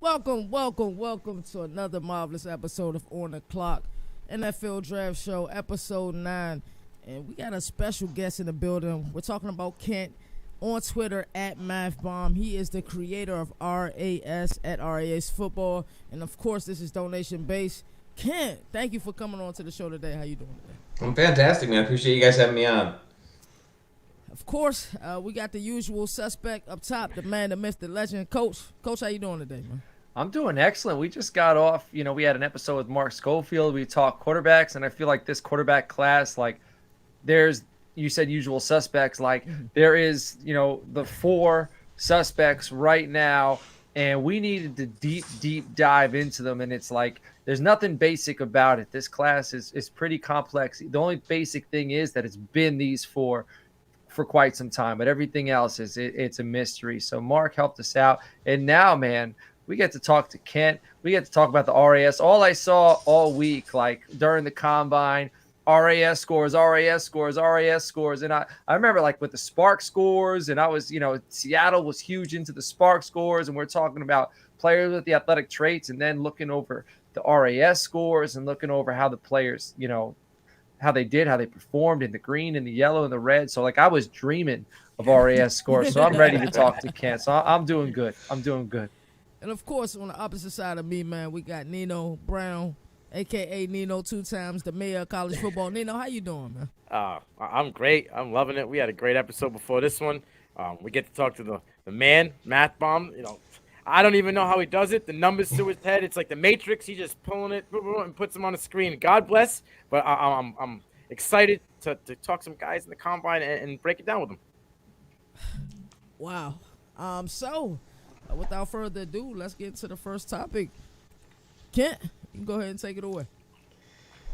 Welcome to another marvelous episode of On the Clock, NFL Draft Show, episode 9. And we got a special guest in the building. We're talking about Kent on Twitter at MathBomb. He is the creator of R.A.S. at R.A.S Football. And of course, this is donation based. Kent, thank you for coming on to the show today. How you doing today? I'm fantastic, man. I appreciate you guys having me on. Of course, we got the usual suspect up top, the man, the myth, the legend, Coach. Coach, how you doing today, man? I'm doing excellent. We just got off, we had an episode with Mark Schofield. We talked quarterbacks, and I feel like this quarterback class, you said usual suspects, there is, the 4 suspects right now, and we needed to deep dive into them, and it's like there's nothing basic about it. This class is pretty complex. The only basic thing is that it's been these 4 for quite some time, but everything else it's a mystery. So Mark helped us out, and now, man, we get to talk to Kent. We get to talk about the RAS. All I saw all week, during the Combine, RAS scores. And I remember, with the Spark scores, and I was, Seattle was huge into the Spark scores, and we're talking about players with the athletic traits, and then looking over the RAS scores and looking over how the players, how they performed in the green and the yellow and the red. So, I was dreaming of RAS scores. So I'm ready to talk to Kent. So I'm doing good. And of course, on the opposite side of me, man, we got Nino Brown, a.k.a. Nino, 2 times the mayor of college football. Nino, how you doing, man? I'm great. I'm loving it. We had a great episode before this one. We get to talk to the man, Math Bomb. I don't even know how he does it. The numbers to his head, it's like the Matrix. He just pulling it and puts them on the screen. God bless. But I'm excited to talk to some guys in the Combine and break it down with them. Wow. Without further ado, let's get into the first topic. Kent, you can go ahead and take it away.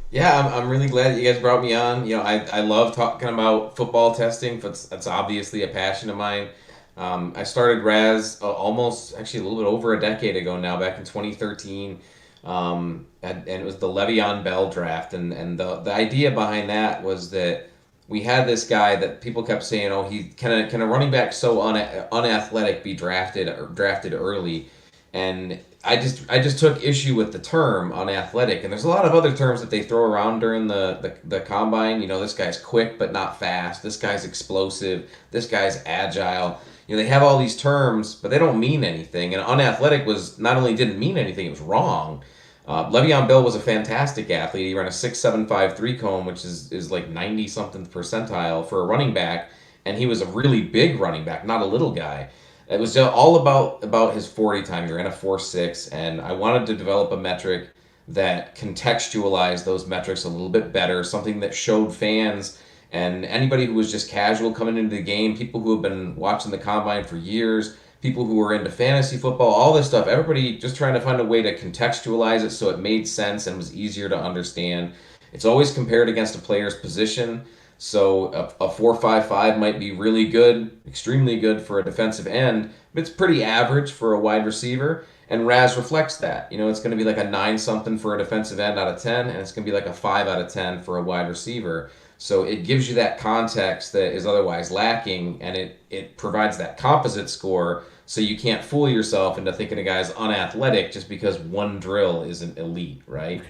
Yeah, I'm really glad that you guys brought me on. I love talking about football testing. That's obviously a passion of mine. I started RAS actually a little bit over a decade ago now, back in 2013. And it was the Le'Veon Bell draft. And the idea behind that was that we had this guy that people kept saying, can a running back so unathletic be drafted early? And I just took issue with the term unathletic. And there's a lot of other terms that they throw around during the Combine. This guy's quick but not fast. This guy's explosive. This guy's agile. They have all these terms, but they don't mean anything. And unathletic not only didn't mean anything, it was wrong. Le'Veon Bell was a fantastic athlete. He ran a 6.75 3-cone, which is like 90-something percentile for a running back, and he was a really big running back, not a little guy. It was all about his 40 time. He ran a 4.6, and I wanted to develop a metric that contextualized those metrics a little bit better, something that showed fans and anybody who was just casual coming into the game, people who have been watching the Combine for years, people who were into fantasy football, all this stuff, everybody just trying to find a way to contextualize it so it made sense and was easier to understand. It's always compared against a player's position. So a 4.55 might be really good, extremely good for a defensive end, but it's pretty average for a wide receiver. And RAS reflects that. It's going to be like a 9-something for a defensive end out of 10, and it's going to be like a 5 out of 10 for a wide receiver. So it gives you that context that is otherwise lacking, and it provides that composite score so you can't fool yourself into thinking a guy's unathletic just because one drill isn't elite, right?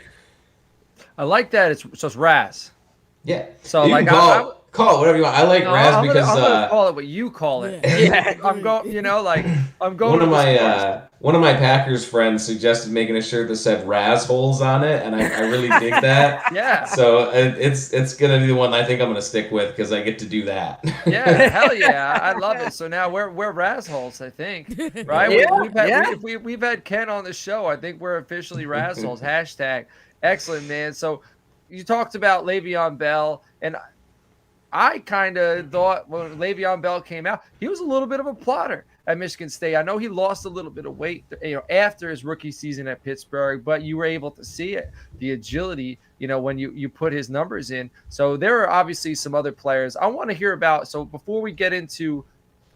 I like that. It's RAS. Yeah. So you call it whatever you want. I like RAS because I'm gonna call it what you call it. Yeah. I'm going. I'm going. One of my Packers friends suggested making a shirt that said RAS holes on it, and I really dig that. Yeah. So it's gonna be the one I think I'm gonna stick with because I get to do that. Yeah. Hell yeah. I love it. So now we're RAS holes, I think. Right. Yeah. We've had Ken on the show. I think we're officially RAS holes. # Excellent, man. So you talked about Le'Veon Bell, and I kind of thought when Le'Veon Bell came out, he was a little bit of a plotter at Michigan State. I know he lost a little bit of weight, after his rookie season at Pittsburgh, but you were able to see it, the agility, when you put his numbers in. So there are obviously some other players I want to hear about. So before we get into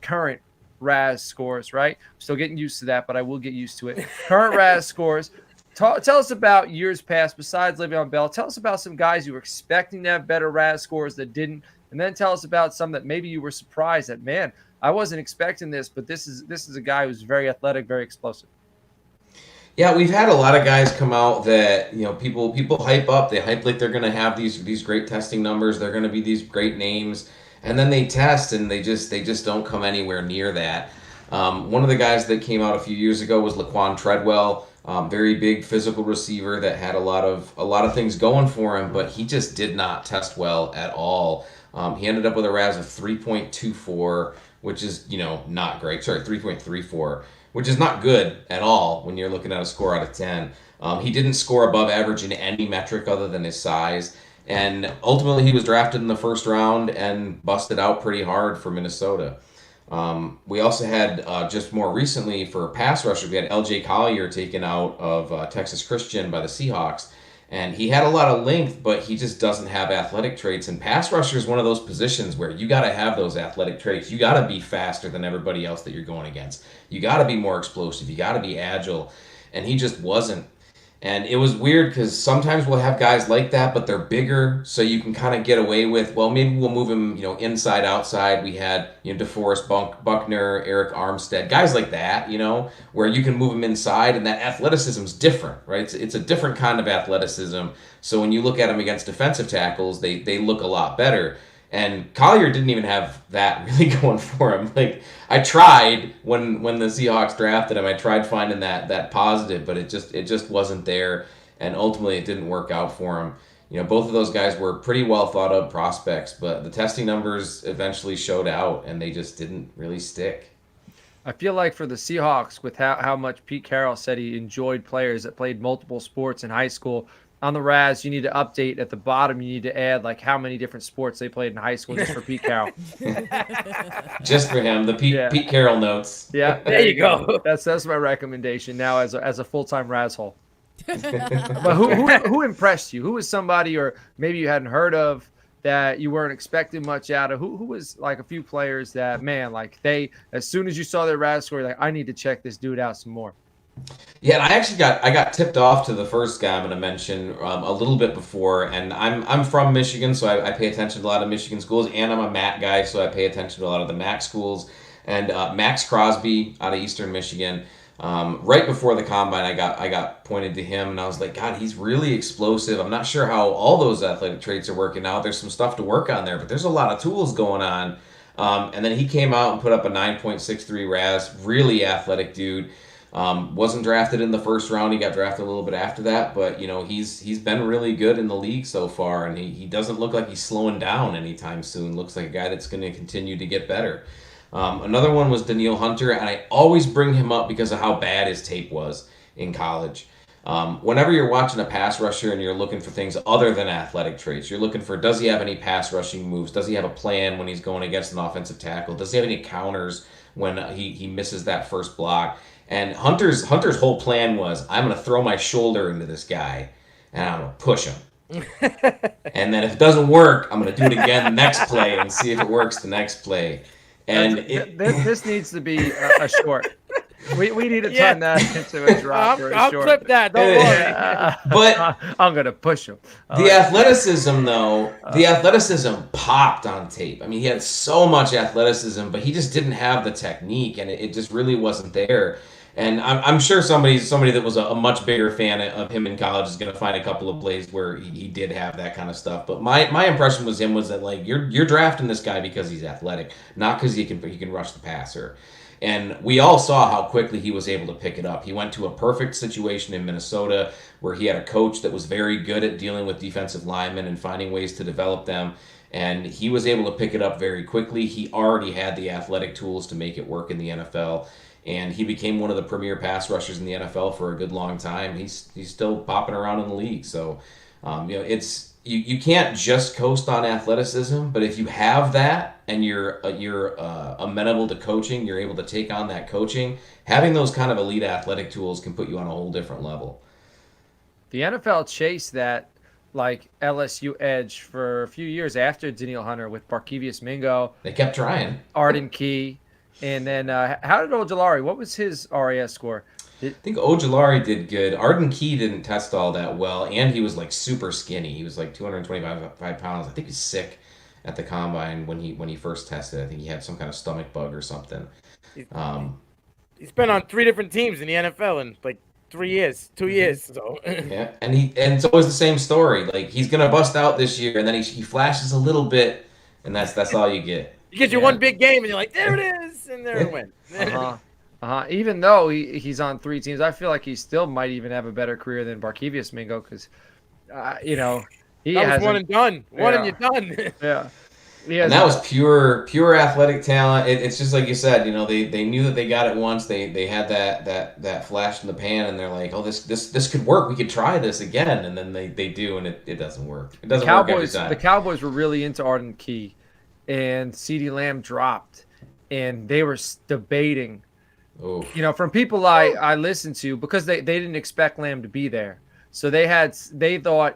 current RAS scores, right? I'm still getting used to that, but I will get used to it. Current RAS scores. Tell us about years past besides Le'Veon Bell. Tell us about some guys you were expecting to have better RAS scores that didn't, and then tell us about some that maybe you were surprised that, man, I wasn't expecting this, but this is a guy who's very athletic, very explosive. Yeah, we've had a lot of guys come out that people hype up. They hype like they're going to have these great testing numbers. They're going to be these great names, and then they test and they just don't come anywhere near that. One of the guys that came out a few years ago was Laquan Treadwell, very big physical receiver that had a lot of things going for him, but he just did not test well at all. He ended up with a RAS of 3.24, which is not great. Sorry, 3.34, which is not good at all when you're looking at a score out of 10. He didn't score above average in any metric other than his size. And ultimately, he was drafted in the first round and busted out pretty hard for Minnesota. We also had, just more recently for pass rushers, we had L.J. Collier taken out of Texas Christian by the Seahawks. And he had a lot of length, but he just doesn't have athletic traits. And pass rusher is one of those positions where you got to have those athletic traits. You got to be faster than everybody else that you're going against. You got to be more explosive. You got to be agile. And he just wasn't. And it was weird because sometimes we'll have guys like that, but they're bigger, so you can kind of get away with, well, maybe we'll move him, inside, outside. We had, DeForest Buckner, Eric Armstead, guys like that, where you can move him inside, and that athleticism is different, right? It's a different kind of athleticism. So when you look at him against defensive tackles, they look a lot better. And Collier didn't even have that really going for him. Like, I tried when the Seahawks drafted him, I tried finding that positive, but it just wasn't there, and ultimately it didn't work out for him. Both of those guys were pretty well thought of prospects, but the testing numbers eventually showed out, and they just didn't really stick. I feel like for the Seahawks, with how much Pete Carroll said he enjoyed players that played multiple sports in high school, on the RAS, you need to update at the bottom. You need to add like how many different sports they played in high school just for Pete Carroll. Just for him, the Pete Carroll notes. Yeah, there you go. That's my recommendation now as a full-time RAS hole. But who impressed you? Who was somebody, or maybe you hadn't heard of, that you weren't expecting much out of? Who was like a few players that, man, like they, as soon as you saw their RAS score, like, I need to check this dude out some more? Yeah, and I got tipped off to the first guy I'm going to mention a little bit before, and I'm from Michigan, so I pay attention to a lot of Michigan schools, and I'm a MAC guy, so I pay attention to a lot of the MAC schools. And Max Crosby out of Eastern Michigan, right before the combine, I got pointed to him, and I was like, God, he's really explosive. I'm not sure how all those athletic traits are working out. There's some stuff to work on there, but there's a lot of tools going on. And then he came out and put up a 9.63 RAS, really athletic dude. Wasn't drafted in the first round. He got drafted a little bit after that, but he's been really good in the league so far, and he doesn't look like he's slowing down anytime soon. Looks like a guy that's going to continue to get better. Another one was Daniil Hunter, and I always bring him up because of how bad his tape was in college. Whenever you're watching a pass rusher and you're looking for things other than athletic traits, you're looking for, does he have any pass rushing moves? Does he have a plan when he's going against an offensive tackle? Does he have any counters when he misses that first block? And Hunter's whole plan was, I'm going to throw my shoulder into this guy, and I'm going to push him. And then if it doesn't work, I'm going to do it again the next play and see if it works the next play. And this needs to be a short. We need to turn that into a drop or a I'll short. clip that. Don't worry. But I'm going to push him. The athleticism, though, the athleticism popped on tape. I mean, he had so much athleticism, but he just didn't have the technique, and it just really wasn't there. And I'm sure somebody that was a much bigger fan of him in college is going to find a couple of plays where he did have that kind of stuff. But my impression was that like you're drafting this guy because he's athletic, not because he can rush the passer. And we all saw how quickly he was able to pick it up. He went to a perfect situation in Minnesota where he had a coach that was very good at dealing with defensive linemen and finding ways to develop them. And he was able to pick it up very quickly. He already had the athletic tools to make it work in the NFL. And he became one of the premier pass rushers in the NFL for a good long time. He's still popping around in the league. So, it's you can't just coast on athleticism, but if you have that and you're amenable to coaching, you're able to take on that coaching. Having those kind of elite athletic tools can put you on a whole different level. The NFL chased that like LSU edge for a few years after Daniil Hunter with Barkevious Mingo. They kept trying. Arden Key. And then how did Ojulari? What was his R.A.S. score? I think Ojulari did good. Arden Key didn't test all that well, and he was like super skinny. He was like 225 pounds. I think he's sick at the combine when he first tested. I think he had some kind of stomach bug or something. He's been on 3 different teams in the NFL in like 3 years, 2 years. So Yeah, and it's always the same story. Like he's gonna bust out this year, and then he flashes a little bit, and that's all you get. you get your one big game, and you're like, there it is, and there it went. Even though he's on 3 teams, I feel like he still might even have a better career than Barkevius Mingo because, he That was hasn't. one and done. One and you're done. Yeah. And that was pure athletic talent. It's just like you said, they knew that they got it once. They had that flash in the pan, and they're like, oh, this could work. We could try this again, and then they do, and it doesn't work. It doesn't work every time. The Cowboys were really into Arden Key, and CeeDee Lamb dropped, and they were debating. Oof. From people I listened to, because they didn't expect Lamb to be there. So they thought,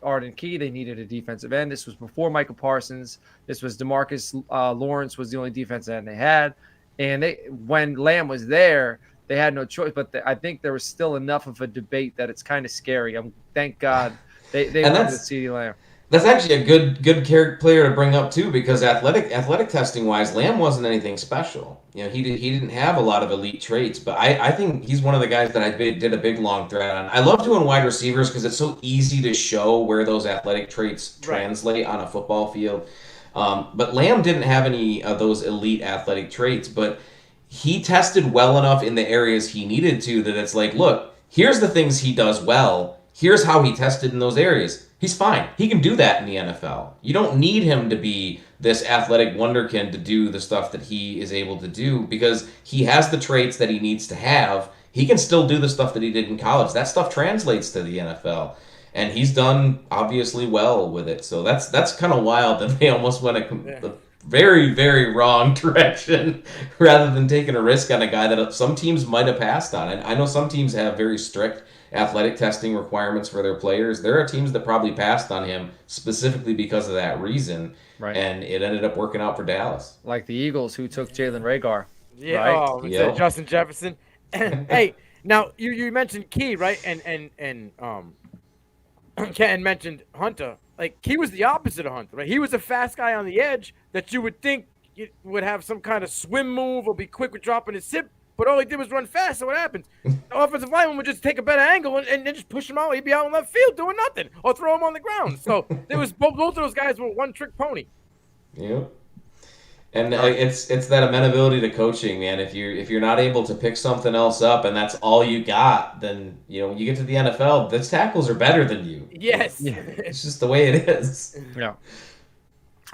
Arden Key, they needed a defensive end. This was before Michael Parsons. This was DeMarcus Lawrence was the only defensive end they had. And when Lamb was there, they had no choice. But I think there was still enough of a debate that it's kind of scary. Thank God they went with CeeDee Lamb. That's actually a good player to bring up too, because athletic testing wise, Lamb wasn't anything special. He didn't have a lot of elite traits, but I think he's one of the guys that I did a big long thread on. I love doing wide receivers because it's so easy to show where those athletic traits translate on a football field. But Lamb didn't have any of those elite athletic traits, but he tested well enough in the areas he needed to that it's like, look, here's the things he does well. Here's how he tested in those areas. He's fine. He can do that in the NFL. You don't need him to be this athletic wonderkind to do the stuff that he is able to do because he has the traits that he needs to have. He can still do the stuff that he did in college. That stuff translates to the NFL. And he's done obviously well with it. So that's kind of wild that they almost went a very, very wrong direction rather than taking a risk on a guy that some teams might have passed on. And I know some teams have very strict athletic testing requirements for their players. There are teams that probably passed on him specifically because of that reason. Right. And it ended up working out for Dallas. Like the Eagles who took Jalen Ragar. Yeah, right? Justin Jefferson. Hey, now you mentioned Key, right? And Ken mentioned Hunter. Like Key was the opposite of Hunter, right? He was a fast guy on the edge that you would think would have some kind of swim move or be quick with dropping his hip. But all he did was run fast, so what happens? The offensive lineman would just take a better angle and then just push him out. He'd be out in left field doing nothing or throw him on the ground. So there was both of those guys were one-trick pony. Yep. And it's that amenability to coaching, man. If you're not able to pick something else up and that's all you got, then when you get to the NFL, those tackles are better than you. Yes. It's just the way it is. Yeah.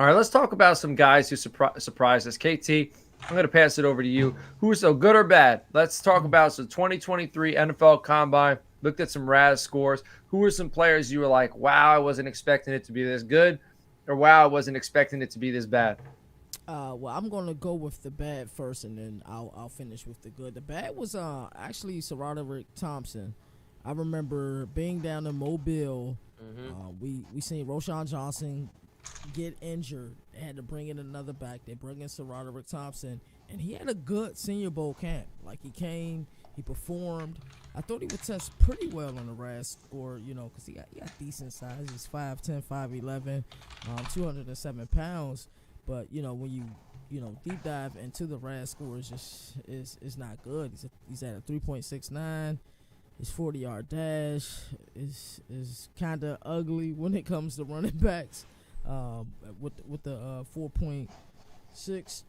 All right, let's talk about some guys who surprised us. KT, I'm going to pass it over to you. Who's so good or bad? Let's talk about some 2023 NFL Combine. Looked at some RAS scores. Who were some players you were like, wow, I wasn't expecting it to be this good, or wow, I wasn't expecting it to be this bad? Well, I'm going to go with the bad first, and then I'll finish with the good. The bad was actually Roderick Thompson. I remember being down in Mobile. We seen Roschon Johnson get injured. They had to bring in another back. They bring in Roderick Thompson, and he had a good Senior Bowl camp. Like, he came, he performed. I thought he would test pretty well on the RAS score, because he got decent size. He's 5'10", 5'11", 207 pounds. But, when you deep dive into the RAS score, is not good. He's at a 3.69. His 40-yard dash is kind of ugly when it comes to running backs. With the 4.6,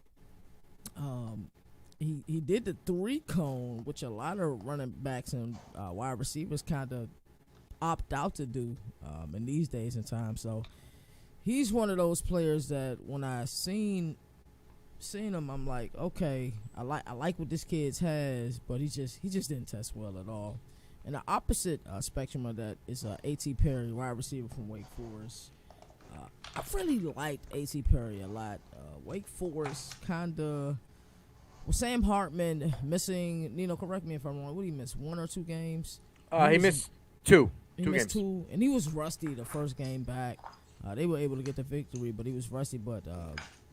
he did the 3-cone, which a lot of running backs and wide receivers kind of opt out to do in these days and times. So he's one of those players that when I seen him, I'm like, okay, I like what this kid has, but he just didn't test well at all. And the opposite spectrum of that is A.T. Perry, wide receiver from Wake Forest. I really liked A.T. Perry a lot. Wake Forest kind of. Well, Sam Hartman missing. Nino, correct me if I'm wrong. What did he miss? 1 or 2 games? He missed 2. He missed 2, and he was rusty the first game back. They were able to get the victory, but he was rusty. But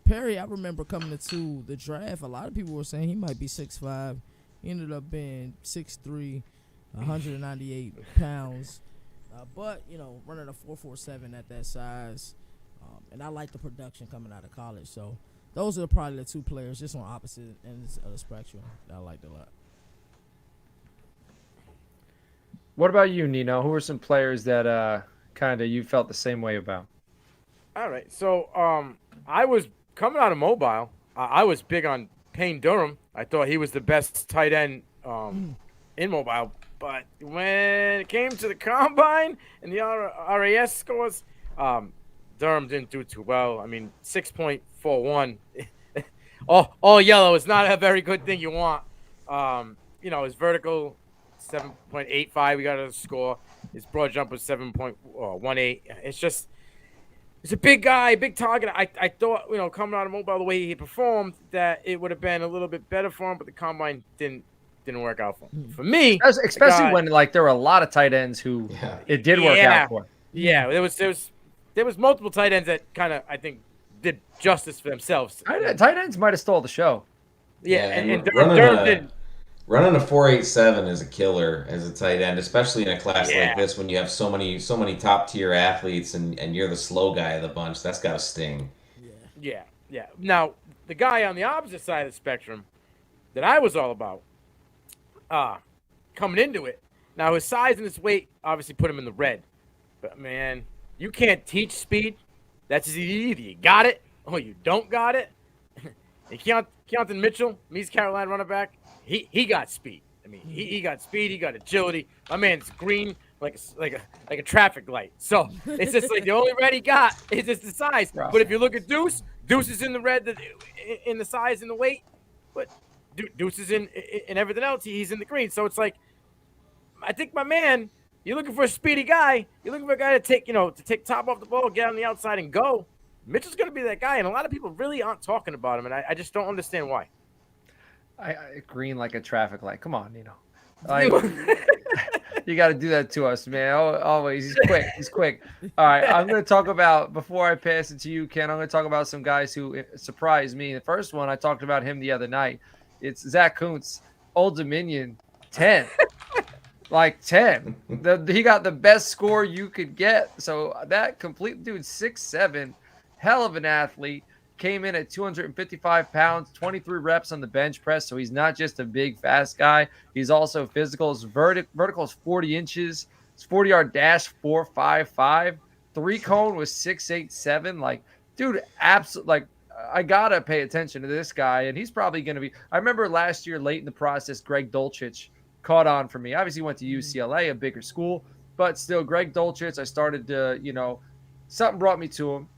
Perry, I remember coming to the draft. A lot of people were saying he might be 6'5". He ended up being 6'3", 198 pounds. But, running a 4.47 at that size. And I like the production coming out of college. So those are probably the 2 players just on opposite ends of the spectrum that I liked a lot. What about you, Nino? Who are some players that kind of you felt the same way about? All right. So I was coming out of mobile. I was big on Payne Durham. I thought he was the best tight end in mobile. But when it came to the combine and the RAS scores, Durham didn't do too well. I mean, 6.41. all yellow is not a very good thing you want. His vertical 7.85. We got a score. His broad jump was 7.18. It's a big guy, big target. I thought, coming out of mobile the way he performed, that it would have been a little bit better for him, but the combine didn't work out for him. For me, especially when there were a lot of tight ends who it did work out for. Yeah, there was multiple tight ends that kind of, I think, did justice for themselves. Tight ends might have stole the show. Yeah, and Durham didn't. Running a 4.87 is a killer as a tight end, especially in a class like this when you have so many top tier athletes and you're the slow guy of the bunch. That's got to sting. Yeah. Now, the guy on the opposite side of the spectrum that I was all about, coming into it. Now, his size and his weight obviously put him in the red. But, man, you can't teach speed. That's either you got it or you don't got it. And Keontae Mitchell, East Carolina running back, he got speed. I mean, he got speed. He got agility. My man's green like a traffic light. So it's just like the only red he got is just the size. Bro. But if you look at Deuce is in the red, in the size and the weight. But Deuce is in everything else. He's in the green. So it's like, I think my man, you're looking for a speedy guy. You're looking for a guy to take top off the ball, get on the outside and go. Mitchell's going to be that guy, and a lot of people really aren't talking about him, and I just don't understand why. I green like a traffic light. Come on, Nino. Like, you got to do that to us, man. Always. He's quick. All right, I'm going to talk about, before I pass it to you, Ken, I'm going to talk about some guys who surprised me. The first one, I talked about him the other night. It's Zach Kuntz, Old Dominion, 10. Like 10. He got the best score you could get. So that complete dude, 6'7", hell of an athlete. Came in at 255 pounds, 23 reps on the bench press. So he's not just a big, fast guy. He's also physical. His vertical is 40 inches. His 40-yard dash, 4.55. Three cone was 6.87. Like, dude, absolutely. Like, I got to pay attention to this guy. And he's probably going to be. I remember last year, late in the process, Greg Dulcich caught on for me. Obviously, he went to UCLA, a bigger school. But still, Greg Dulcich, I started to, something brought me to him.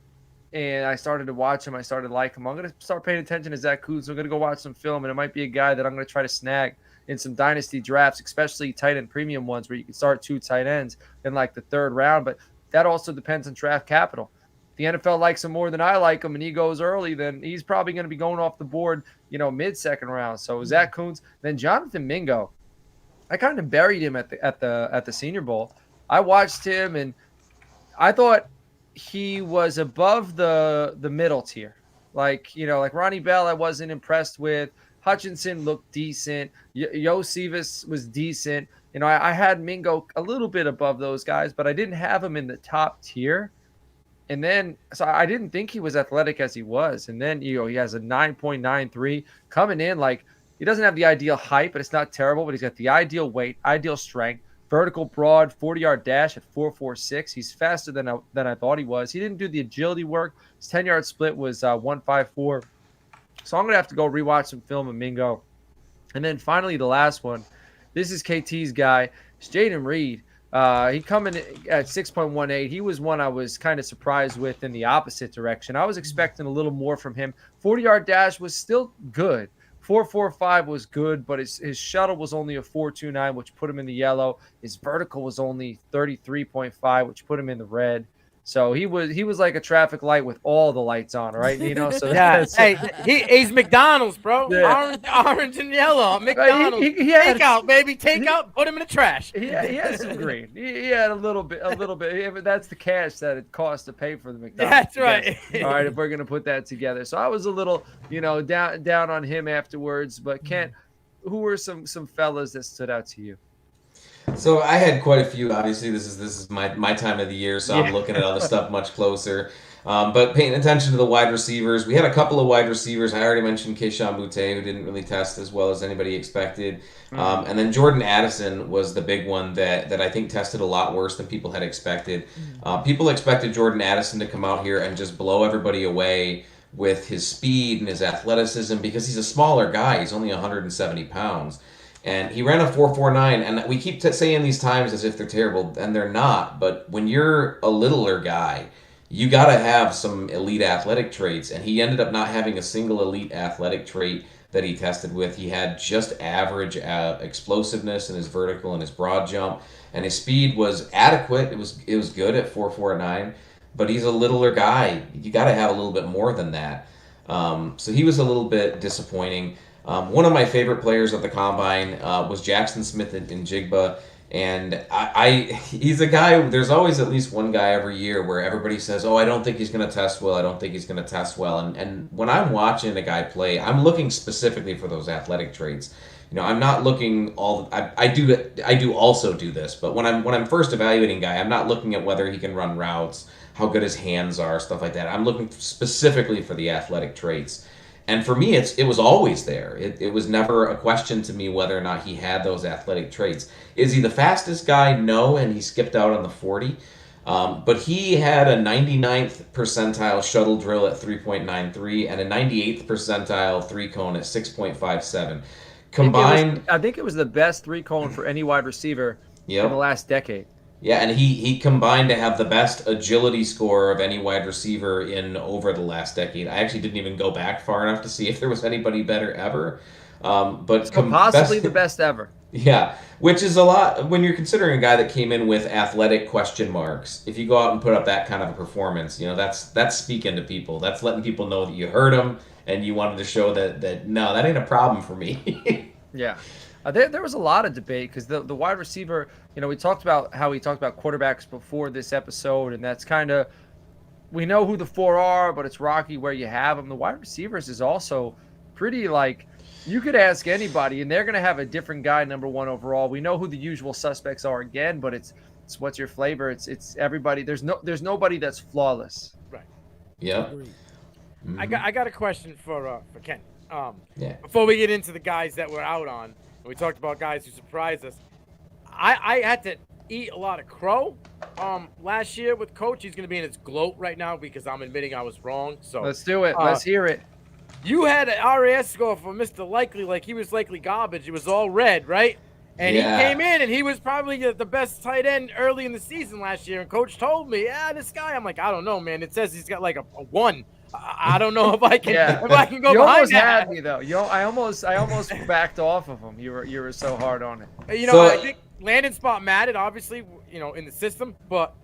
And I started to watch him. I started to like him. I'm going to start paying attention to Zach Kuntz. I'm going to go watch some film, and it might be a guy that I'm going to try to snag in some dynasty drafts, especially tight end premium ones where you can start two tight ends in like the third round. But that also depends on draft capital. If the NFL likes him more than I like him and he goes early, then he's probably going to be going off the board, mid-second round. So Zach Kuntz. Then Jonathan Mingo. I kind of buried him at the Senior Bowl. I watched him, and I thought he was above the middle tier. Like Ronnie Bell, I wasn't impressed with. Hutchinson looked decent. Josephus was decent. I had Mingo a little bit above those guys, but I didn't have him in the top tier. And then, so I didn't think he was athletic as he was. And then, he has a 9.93 coming in. Like, he doesn't have the ideal height, but it's not terrible. But he's got the ideal weight, ideal strength. Vertical broad, 40-yard dash at 4.46. He's faster than I thought he was. He didn't do the agility work. His 10-yard split was 1.54. So I'm going to have to go rewatch some film of Mingo. And then finally, the last one. This is KT's guy. It's Jaden Reed. He coming at 6.18. He was one I was kind of surprised with in the opposite direction. I was expecting a little more from him. 40-yard dash was still good. 4.45 was good, but his shuttle was only a 4.29, which put him in the yellow. His vertical was only 33.5, which put him in the red. So he was like a traffic light with all the lights on, right, Nino? So he's McDonald's, bro. Yeah. Orange and yellow. McDonald's. Take out, baby. Take out. Put him in the trash. He had some green. He had a little bit. Yeah, but that's the cash that it costs to pay for the McDonald's. That's right. All right, if we're gonna put that together. So I was a little, down on him afterwards. But Kent, who were some fellas that stood out to you? So I had quite a few. Obviously, this is my time of the year, so I'm Yeah. looking at other stuff much closer. But paying attention to the wide receivers, we had a couple of wide receivers. I already mentioned Keishawn Butte, who didn't really test as well as anybody expected. And then Jordan Addison was the big one that I think tested a lot worse than people had expected. People expected Jordan Addison to come out here and just blow everybody away with his speed and his athleticism because he's a smaller guy. He's only 170 pounds. And he ran a 4.49, and we keep saying these times as if they're terrible, and they're not. But when you're a littler guy, you got to have some elite athletic traits, and he ended up not having a single elite athletic trait that he tested with. He had just average explosiveness in his vertical and his broad jump, and his speed was adequate. It was good at 4.49, but he's a littler guy. You got to have a little bit more than that. So he was a little bit disappointing. One of my favorite players at the combine was Jackson Smith in Jigba, and he's a guy. There's always at least one guy every year where everybody says, "Oh, I don't think he's going to test well. I don't think he's going to test well." And when I'm watching a guy play, I'm looking specifically for those athletic traits. I'm not looking all. I do also do this, but when I'm first evaluating a guy, I'm not looking at whether he can run routes, how good his hands are, stuff like that. I'm looking specifically for the athletic traits. And for me, it was always there. It was never a question to me whether or not he had those athletic traits. Is he the fastest guy? No, and he skipped out on the 40. But he had a 99th percentile shuttle drill at 3.93 and a 98th percentile three cone at 6.57. Combined, I think it was the best three cone for any wide receiver in the last decade. Yeah, and he combined to have the best agility score of any wide receiver in over the last decade. I actually didn't even go back far enough to see if there was anybody better ever. But possibly the best ever. Yeah, which is a lot when you're considering a guy that came in with athletic question marks. If you go out and put up that kind of a performance, that's speaking to people. That's letting people know that you heard them and you wanted to show that no, that ain't a problem for me. Yeah. There was a lot of debate because the wide receiver, we talked about how we talked about quarterbacks before this episode, and that's kind of, we know who the four are, but it's rocky where you have them. The wide receivers is also pretty, you could ask anybody, and they're going to have a different guy number one overall. We know who the usual suspects are again, but it's what's your flavor? It's everybody. There's nobody that's flawless. Right. Yeah. Mm-hmm. I got a question for Ken. Yeah. Before we get into the guys that we're out on. We talked about guys who surprised us. I had to eat a lot of crow last year with Coach. He's going to be in his gloat right now because I'm admitting I was wrong. So let's do it. Let's hear it. You had an R.A.S score for Mr. Likely, like he was likely garbage. It was all red, right? And he came in, and he was probably the best tight end early in the season last year. And Coach told me, this guy, I'm like, I don't know, man. It says he's got like a 1. I don't know if I can if I can go you behind almost that. Had me though. I almost backed off of him. You were so hard on it. I think landing spot mattered, obviously, in the system. But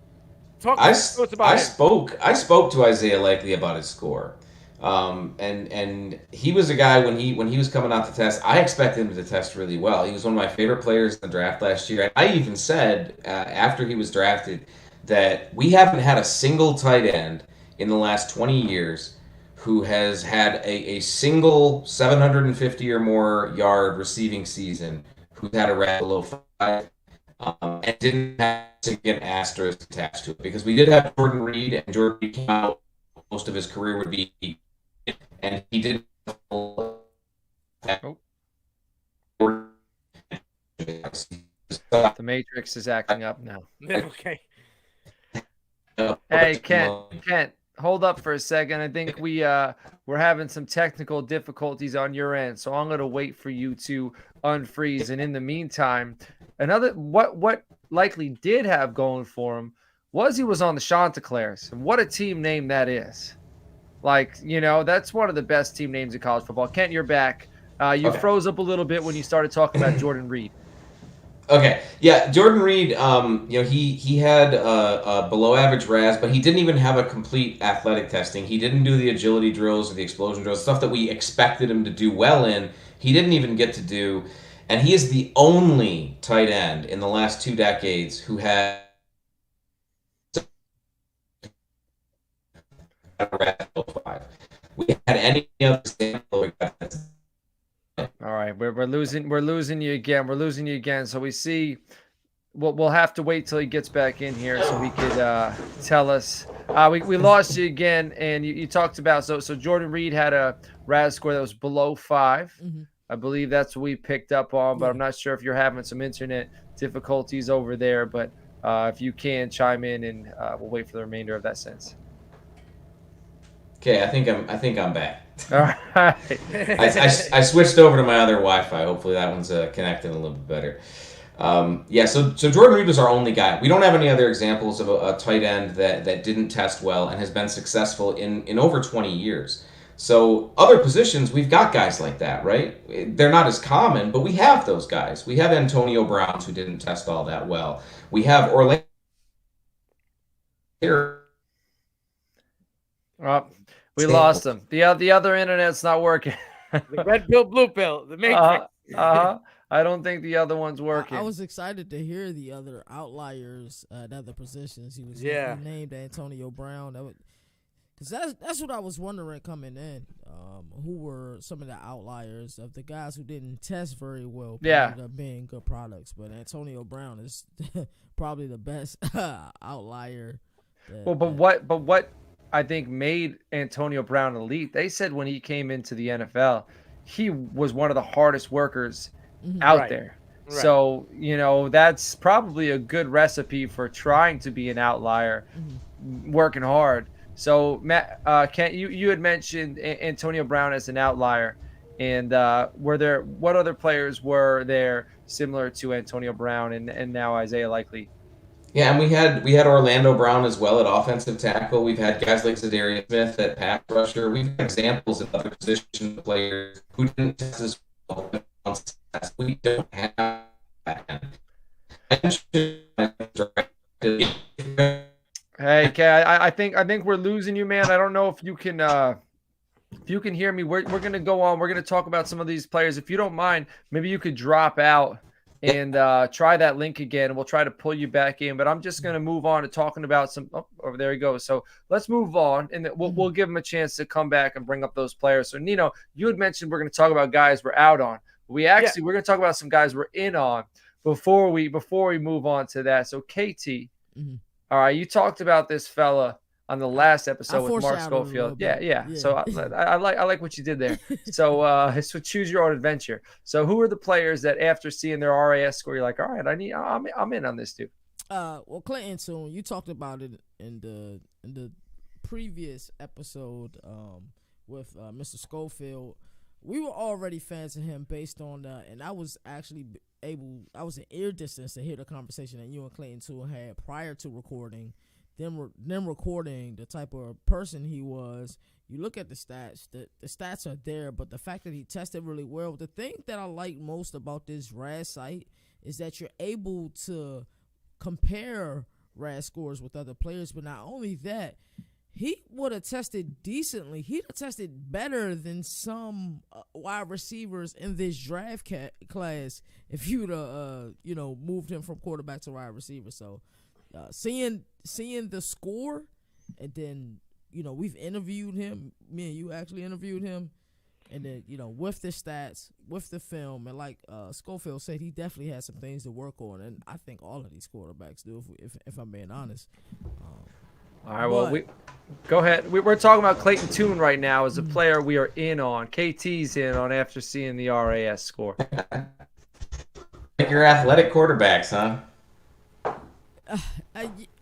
talk to us about I spoke to Isaiah Likely about his score, and he was a guy when he was coming out to test. I expected him to test really well. He was one of my favorite players in the draft last year. I even said after he was drafted that we haven't had a single tight end in the last 20 years who has had a single 750 or more yard receiving season, who's had a RAS below 5, and didn't have a significant asterisk attached to it. Because we did have Jordan Reed, and Jordan Reed came out, most of his career would be, and he didn't. The Matrix is acting up now. Okay. Hey, Kent, hold up for a second. I think we're having some technical difficulties on your end, so I'm gonna wait for you to unfreeze. And in the meantime, what Likely did have going for him was he was on the Chanticleers, and what a team name that is. That's one of the best team names in college football. Kent, you're back. You froze up a little bit when you started talking about Jordan Reed. Okay, yeah, Jordan Reed, he had a below average RAS, but he didn't even have a complete athletic testing. He didn't do the agility drills or the explosion drills, stuff that we expected him to do well in. He didn't even get to do, and he is the only tight end in the last 2 decades who had a RAS below 5. We had any other sample. All right, we're losing you again. So we see we'll have to wait till he gets back in here so we could tell us. We lost you again, and you talked about so Jordan Reed had a RAS score that was below 5. Mm-hmm. I believe that's what we picked up on, but Yeah. I'm not sure if you're having some internet difficulties over there. But if you can chime in, and we'll wait for the remainder of that sentence. Okay, I think I'm back. All right. I switched over to my other Wi-Fi. Hopefully that one's connecting a little bit better. So Jordan Reed was our only guy. We don't have any other examples of a tight end that didn't test well and has been successful in over 20 years. So other positions, we've got guys like that, right? They're not as common, but we have those guys. We have Antonio Browns who didn't test all that well. We have Orlando. We lost him. The other internet's not working. The red pill, blue pill, the Matrix. I don't think the other one's working. I was excited to hear the other outliers at other positions. He named Antonio Brown. Because that's what I was wondering coming in. Who were some of the outliers of the guys who didn't test very well? Ended up being good products, but Antonio Brown is probably the best outlier. But what I think made Antonio Brown elite? They said when he came into the NFL, he was one of the hardest workers out there. Right. So, that's probably a good recipe for trying to be an outlier, working hard. So, Matt, Kent, you had mentioned Antonio Brown as an outlier, and what other players were there similar to Antonio Brown and now Isaiah Likely? Yeah, and we had Orlando Brown as well at offensive tackle. We've had guys like Zadarius Smith at pass rusher. We've had examples of other position players who didn't test as well. We don't have that. Hey, Kay, I think we're losing you, man. I don't know if you can hear me. We're gonna go on. We're gonna talk about some of these players. If you don't mind, maybe you could drop out and try that link again, and we'll try to pull you back in. But I'm just going to move on to talking about some. Oh, over there he goes. So let's move on, and we'll give him a chance to come back and bring up those players. So Nino, you had mentioned we're going to talk about guys we're out on. We're going to talk about some guys we're in on before we move on to that. So KT, all right, you talked about this fella on the last episode with Mark Schofield. Yeah. So I like what you did there. So choose your own adventure. So who are the players that after seeing their RAS score, you're like, all right, I'm in on this dude. Well, Clinton Tune, you talked about it in the previous episode with Mr. Schofield. We were already fans of him based on and I was actually I was in ear distance to hear the conversation that you and Clayton Tune had prior to recording. Them recording the type of person he was. You look at the stats. The stats are there, but the fact that he tested really well. The thing that I like most about this RAS site is that you're able to compare RAS scores with other players. But not only that, he would have tested decently. He'd have tested better than some wide receivers in this draft class if you'd have moved him from quarterback to wide receiver. So seeing the score, and then we've interviewed him. Me and you actually interviewed him, and then with the stats, with the film, and like Schofield said, he definitely has some things to work on, and I think all of these quarterbacks do. If I'm being honest. All right, well, go ahead. We're talking about Clayton Tune right now as a player we are in on. KT's in on after seeing the RAS score. Like your athletic quarterbacks, huh?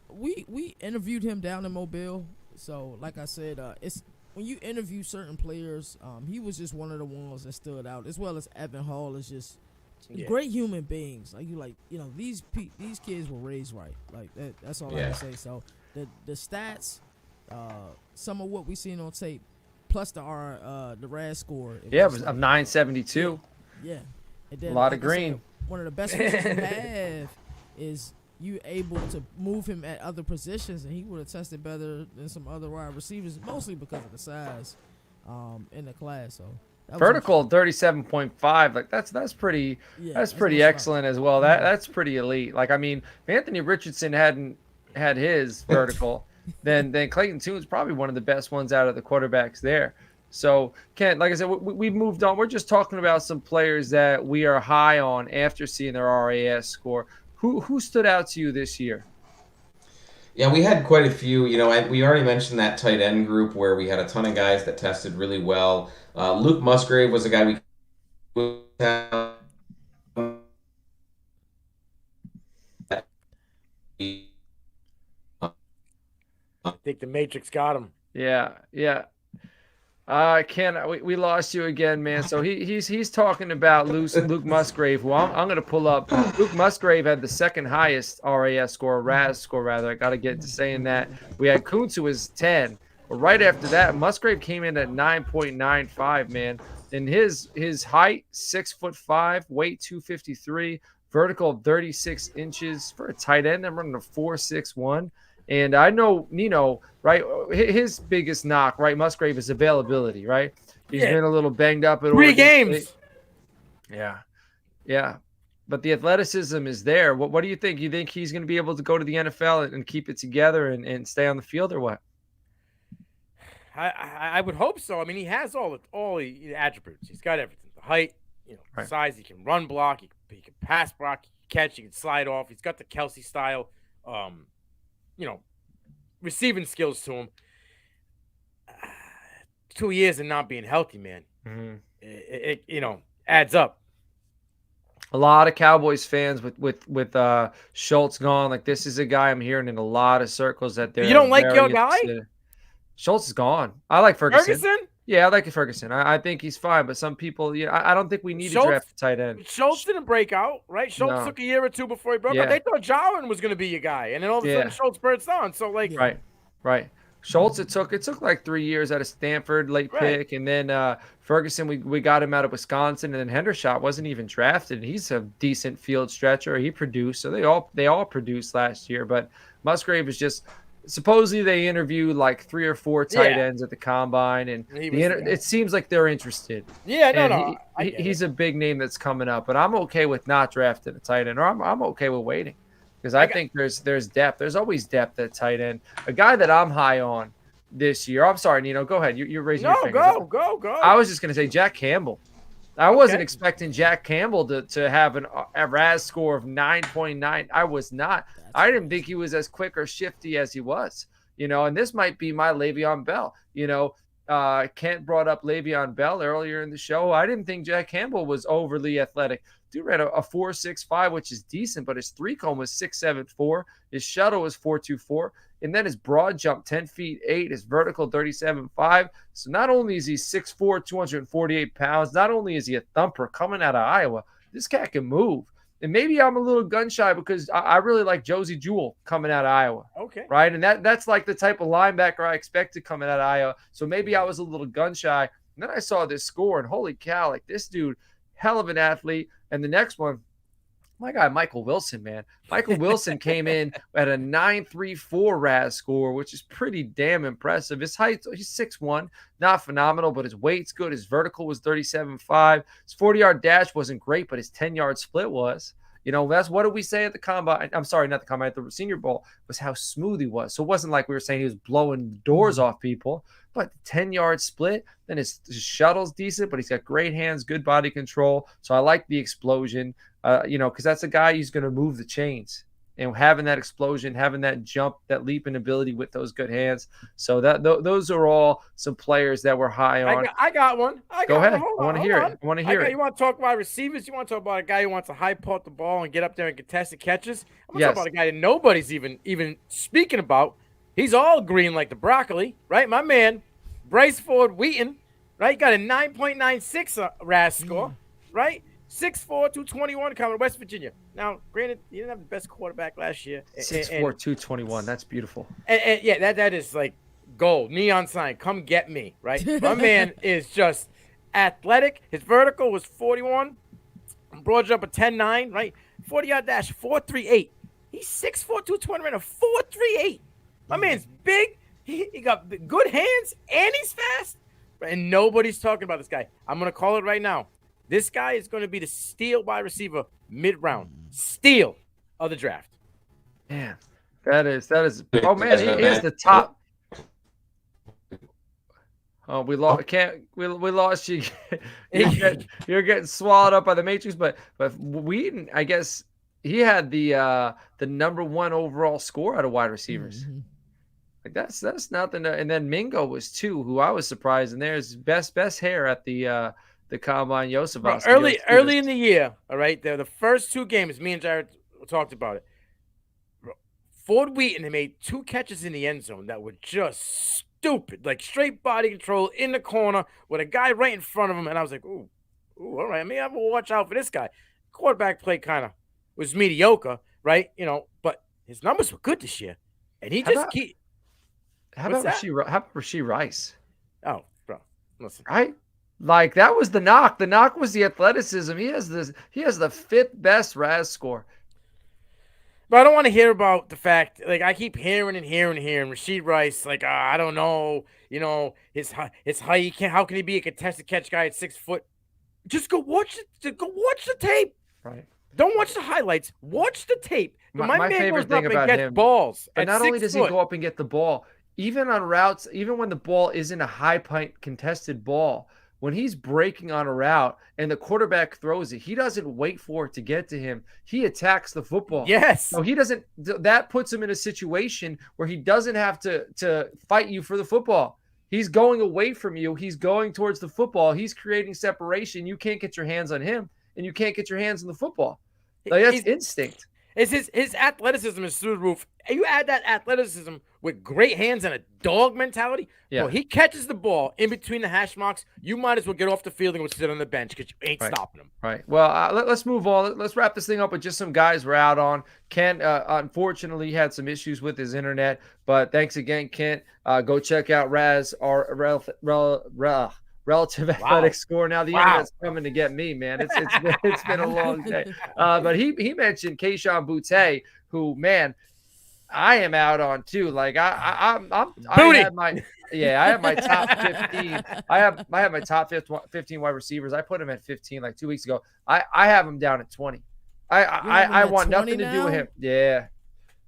We interviewed him down in Mobile, so like I said, it's when you interview certain players, he was just one of the ones that stood out, as well as Evan Hall is just great human beings. These kids were raised right. Like that's all I can say. So the stats, some of what we seen on tape, plus the RAS score. It was a 972. Yeah, and then, a lot of green. One of the best things you have is you able to move him at other positions, and he would have tested better than some other wide receivers, mostly because of the size in the class. So vertical 37.5, like that's pretty excellent as well. That's pretty elite. Like, I mean, if Anthony Richardson hadn't had his vertical, then Clayton Tune's probably one of the best ones out of the quarterbacks there. So, Kent, like I said, we've moved on. We're just talking about some players that we are high on after seeing their RAS score. Who stood out to you this year? Yeah, we had quite a few. We already mentioned that tight end group where we had a ton of guys that tested really well. Luke Musgrave was a guy we I think the Matrix got him. Yeah. Ken, we lost you again, man. So he's talking about Luke Musgrave. Well, I'm going to pull up. Luke Musgrave had the second highest RAS score, RAS score rather. I got to get to saying that. We had Kuntz, who was 10. But right after that, Musgrave came in at 9.95, man. And his height, 6'5", weight 253, vertical of 36 inches for a tight end. I'm running a 4.61. And I know Nino, right? His biggest knock, right? Musgrave is availability, right? He's been a little banged up at 3 games. Yeah. But the athleticism is there. What do you think? You think he's going to be able to go to the NFL and keep it together and stay on the field, or what? I would hope so. I mean, he has all the attributes. He's got everything. The height, Right. size. He can run block. He can pass block. He can catch. He can slide off. He's got the Kelsey style. Receiving skills to him. 2 years and not being healthy, man. Mm-hmm. It adds up. A lot of Cowboys fans with Schultz gone. Like, this is a guy I'm hearing in a lot of circles that they're. You don't like your guy? Schultz is gone. I like Ferguson. Ferguson? Yeah, I like Ferguson. I think he's fine, but some people, I don't think we need to draft a tight end. Schultz didn't break out, right? Schultz took a year or two before he broke out. They thought Jarwin was going to be your guy, and then all of a sudden Schultz bursts on. So right. Schultz, it took like 3 years out of Stanford, late pick, and then Ferguson, we got him out of Wisconsin, and then Hendershot wasn't even drafted. He's a decent field stretcher. He produced, so they all produced last year. But Musgrave is just. Supposedly they interviewed like 3 or 4 tight ends at the combine, and it seems like they're interested. Yeah, He's a big name that's coming up, but I'm okay with not drafting a tight end, or I'm okay with waiting because I think there's depth. There's always depth at tight end. A guy that I'm high on this year. I'm sorry, Nino. Go ahead. You're raising your finger. Go. I was just gonna say Jack Campbell. I wasn't expecting Jack Campbell to have a RAS score of 9.9. I was not. I didn't think he was as quick or shifty as he was, and this might be my Le'Veon Bell. Kent brought up Le'Veon Bell earlier in the show. I didn't think Jack Campbell was overly athletic. Dude ran a 4.65, which is decent, but his 3-cone was 6.74. His shuttle was 4.24. And then his broad jump, 10 feet 8, his vertical 37.5. So not only is he 6'4", 248 pounds, not only is he a thumper coming out of Iowa, this cat can move. And maybe I'm a little gun shy because I really like Josie Jewell coming out of Iowa. Okay. Right? And that's like the type of linebacker I expected coming out of Iowa. So maybe I was a little gun shy. And then I saw this score, and holy cow, like this dude, hell of an athlete. And the next one, my guy, Michael Wilson, man. Michael Wilson came in at a 9.34 RAS score, which is pretty damn impressive. His height, he's 6'1", not phenomenal, but his weight's good. His vertical was 37.5. His 40-yard dash wasn't great, but his 10-yard split was. That's what did we say at the combine? I'm sorry, not the combine, at the Senior Bowl, was how smooth he was. So it wasn't like we were saying he was blowing doors off people, but 10-yard split, then his shuttle's decent, but he's got great hands, good body control. So I like the explosion, because that's a guy who's going to move the chains. And having that explosion, having that jump, that leaping ability with those good hands. So those are all some players that we're high on. I got one. Go ahead. I want to hear it. You want to talk about receivers? You want to talk about a guy who wants to high punt the ball and get up there and contested catches? I'm going to talk about a guy that nobody's even speaking about. He's all green like the broccoli, right? My man, Bryce Ford Wheaton, right? Got a 9.96 RAS score, right? 6'4", 221 coming to West Virginia. Now, granted, he didn't have the best quarterback last year. 6'4", 221. That's beautiful. And that is like gold. Neon sign. Come get me, right? My man is just athletic. His vertical was 41. Broad jump of 10.9, right? 40-yard dash, 4.38. He's 6'4", 220, ran a 4.38. My man's big. He got good hands, and he's fast. And nobody's talking about this guy. I'm going to call it right now. This guy is going to be the steal wide receiver mid-round. Steal of the draft. Man, that is. Oh, man, he is the top. Oh, we lost. We lost you. You're getting swallowed up by the Matrix. But Wheaton, I guess he had the number 1 overall score out of wide receivers. Mm-hmm. Like that's nothing. And then Mingo was 2, who I was surprised. And there's best hair at the combine. Bro, Yosavas. early in the year, all right. The first 2 games, me and Jared talked about it. Ford Wheaton made 2 catches in the end zone that were just stupid, like straight body control in the corner with a guy right in front of him, and I was like, ooh, all right. I mean, I will watch out for this guy. Quarterback play kind of was mediocre, right? But his numbers were good this year, and he just keep. How about Rasheed Rice? Oh, bro, listen. Right? Like that was the knock. The knock was the athleticism. He has the 5th best RAS score. But I don't want to hear about the fact, like I keep hearing Rasheed Rice, like I don't know, his height. How can he be a contested catch guy at 6 foot? Just go watch the tape. Right. Don't watch the highlights. Watch the tape. My favorite thing about him, balls. But not only does he go up and get the ball, even on routes, even when the ball isn't a high point contested ball, when he's breaking on a route and the quarterback throws it, he doesn't wait for it to get to him. He attacks the football. Yes. So he doesn't. That puts him in a situation where he doesn't have to fight you for the football. He's going away from you. He's going towards the football. He's creating separation. You can't get your hands on him, and you can't get your hands on the football. Like that's instinct. It's his athleticism is through the roof. And you add that athleticism with great hands and a dog mentality. Yeah. Well, he catches the ball in between the hash marks. You might as well get off the field and go sit on the bench because you ain't stopping him. Right. Well, let's move on. Let's wrap this thing up with just some guys we're out on. Kent, unfortunately, had some issues with his internet, but thanks again, Kent. Go check out R.A.S, our relative athletic score. Now the internet's coming to get me, man. It's been a long day. But he mentioned Kayshon Boutte, who, man, I am out on too. Like I have my top 15. I have my top 15 wide receivers. I put him at 15 like 2 weeks ago. I have him down at 20. I want nothing to do with him. Yeah.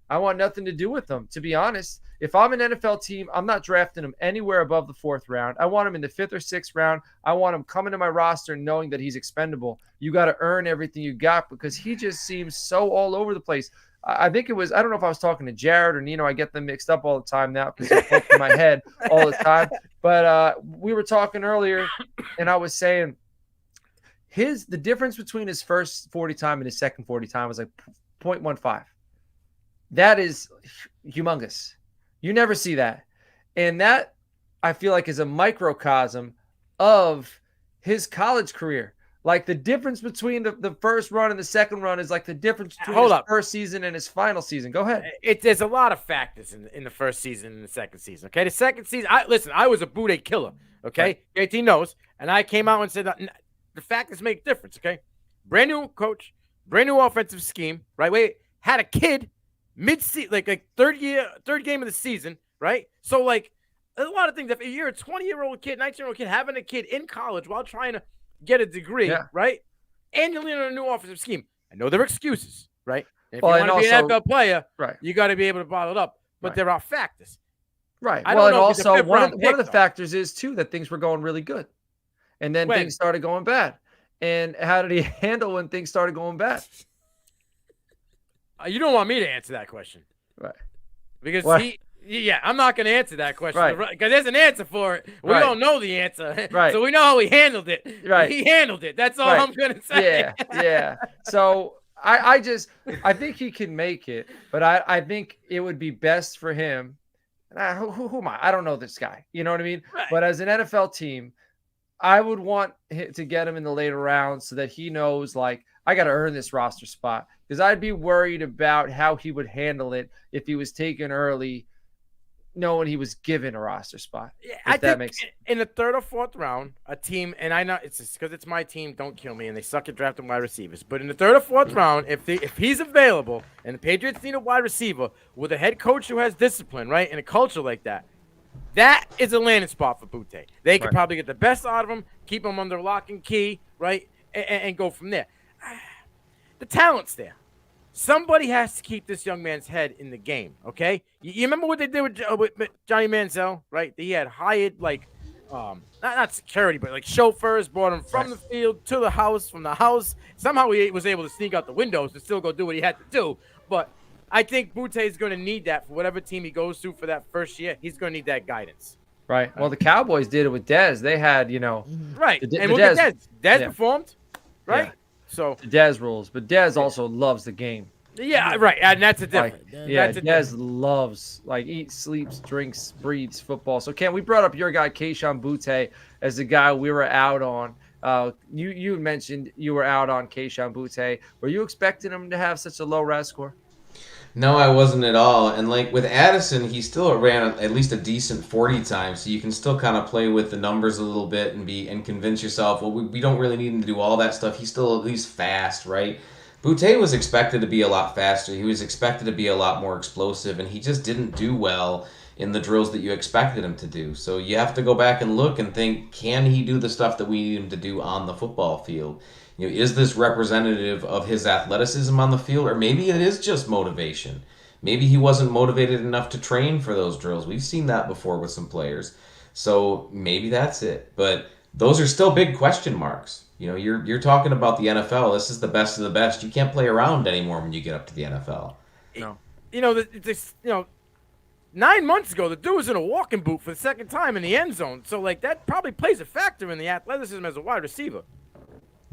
I want nothing to do with them, to be honest. If I'm an NFL team, I'm not drafting him anywhere above the 4th round. I want him in the 5th or 6th round. I want him coming to my roster knowing that he's expendable. You got to earn everything you got because he just seems so all over the place. I think it was, I don't know if I was talking to Jared or Nino. I get them mixed up all the time now because they're both in my head all the time. But we were talking earlier, and I was saying the difference between his first 40 time and his second 40 time was like 0.15. That is humongous. You never see that. And that, I feel like, is a microcosm of his college career. Like the difference between the first run and the second run is like the difference between his first season and his final season. Go ahead. There's a lot of factors in the first season and the second season. Okay, the second season, I was a Boutte killer. Okay, right. JT knows, and I came out and said that the factors make a difference. Okay, brand new coach, brand new offensive scheme. Right, had a kid mid-season, like third game of the season. Right, so like there's a lot of things. If you're a 20-year-old kid, 19-year-old kid having a kid in college while trying to get a degree, right? And you're leaning on a new offensive scheme. I know there are excuses, right? And if you want to be an NFL player, you got to be able to bottle it up. But there are factors. Right. Well, and also one of the factors is, too, that things were going really good. And then things started going bad. And how did he handle when things started going bad? You don't want me to answer that question. Right. Because I'm not going to answer that question because there's an answer for it. We don't know the answer. Right. So we know how he handled it. Right. He handled it. That's all I'm going to say. Yeah. So I think he can make it, but I think it would be best for him. Who am I? I don't know this guy. You know what I mean? Right. But as an NFL team, I would want to get him in the later rounds so that he knows, like, I got to earn this roster spot because I'd be worried about how he would handle it if he was taken early, knowing he was given a roster spot. Yeah, I think in the 3rd or 4th round, a team, and I know it's just because it's my team, don't kill me, and they suck at drafting wide receivers. But in the 3rd or 4th round, if he's available and the Patriots need a wide receiver with a head coach who has discipline, right, and a culture like that, that is a landing spot for Boutte. They could probably get the best out of him, keep him under lock and key, right, and go from there. The talent's there. Somebody has to keep this young man's head in the game, okay? You remember what they did with Johnny Manziel, right? He had hired, like, not security, but like chauffeurs brought him from the field to the house, from the house. Somehow he was able to sneak out the windows and still go do what he had to do. But I think Butte is going to need that for whatever team he goes to for that first year. He's going to need that guidance. Right. Well, the Cowboys did it with Dez. They had, right. The, and the look Dez, at Dez. Dez performed, right? Yeah. So the Dez rules, but Dez also loves the game. Yeah, right. And that's a difference. Dez loves, eats, sleeps, drinks, breathes football. So, Ken, we brought up your guy, Kayshon Boutte, as the guy we were out on. You mentioned you were out on Kayshon Boutte. Were you expecting him to have such a low RAS score? No, I wasn't at all. And with Addison, he still ran at least a decent 40 times, so you can still kind of play with the numbers a little bit and convince yourself, well, we don't really need him to do all that stuff. He's still at least fast, right? Boutte was expected to be a lot faster. He was expected to be a lot more explosive, and he just didn't do well in the drills that you expected him to do. So you have to go back and look and think, can he do the stuff that we need him to do on the football field? Is this representative of his athleticism on the field, or maybe it is just motivation? Maybe he wasn't motivated enough to train for those drills. We've seen that before with some players. So maybe that's it. But those are still big question marks. You're talking about the NFL. This is the best of the best. You can't play around anymore when you get up to the NFL. No. 9 months ago, the dude was in a walking boot for the second time in the end zone. So, that probably plays a factor in the athleticism as a wide receiver.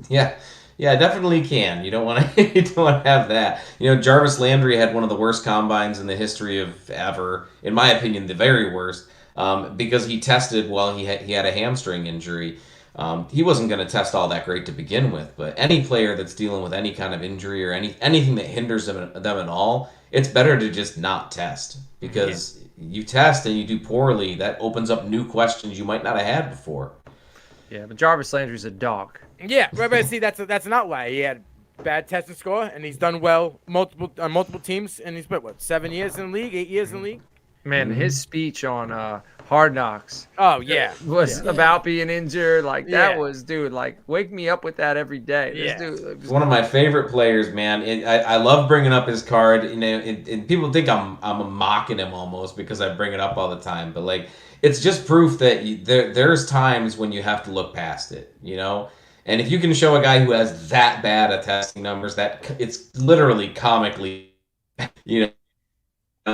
Yeah, definitely can. You don't want to have that. Jarvis Landry had one of the worst combines in the history of ever, in my opinion, the very worst, because he tested while he had a hamstring injury. He wasn't going to test all that great to begin with, but any player that's dealing with any kind of injury or anything that hinders them at all, it's better to just not test, because you test and you do poorly, that opens up new questions you might not have had before. Yeah, but Jarvis Landry's a dog. Yeah, but see, that's an outlier. He had bad testing score, and he's done well on multiple teams, and he's spent 7 years in the league, 8 years in the league. Man, his speech on Hard Knocks. Oh yeah, was about being injured. That was, dude. Wake me up with that every day. This dude, one of my favorite players, man. I love bringing up his card. And people think I'm mocking him almost because I bring it up all the time. But it's just proof that there's times when you have to look past it. And if you can show a guy who has that bad at testing numbers, that it's literally comically, a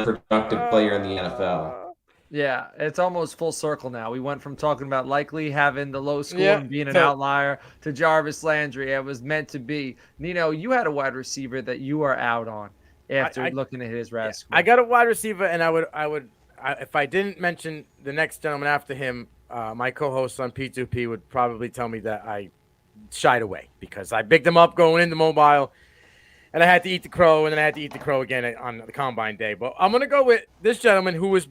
productive player in the NFL. Yeah, it's almost full circle now. We went from talking about likely having the low score and being an outlier to Jarvis Landry. It was meant to be. Nino, you had a wide receiver that you are out on after looking at his RAS score. I got a wide receiver, and I would if I didn't mention the next gentleman after him, my co-host on P2P would probably tell me that I shied away because I bigged him up going into mobile, and I had to eat the crow, and then I had to eat the crow again on the combine day. But I'm going to go with this gentleman who was,